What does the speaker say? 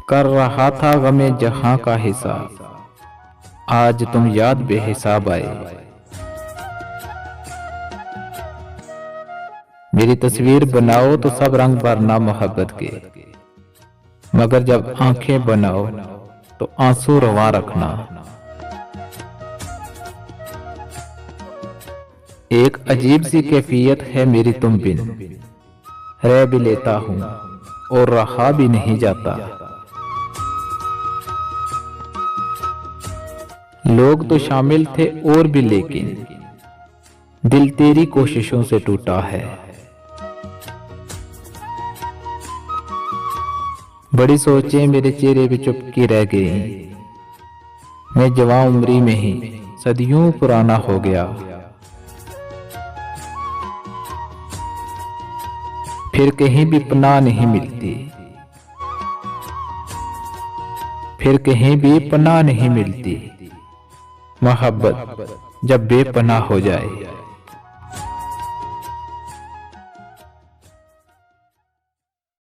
कर रहा था गमे जहां का हिसाब, आज तुम याद बेहिसाब आए। मेरी तस्वीर बनाओ तो सब रंग भरना मोहब्बत के, मगर जब आंखें बनाओ तो आंसू रवा रखना। एक अजीब सी कैफियत है मेरी तुम बिन, रह भी लेता हूं और रहा भी नहीं जाता। लोग तो शामिल थे और भी, लेकिन दिल तेरी कोशिशों से टूटा है। बड़ी सोचें मेरे चेहरे पे चुपकी रह गई, मैं जवां उम्री में ही सदियों पुराना हो गया। फिर कहीं भी पनाह नहीं मिलती, फिर कहीं भी पनाह नहीं मिलती। मोहब्बत जब बेपनाह हो जाए।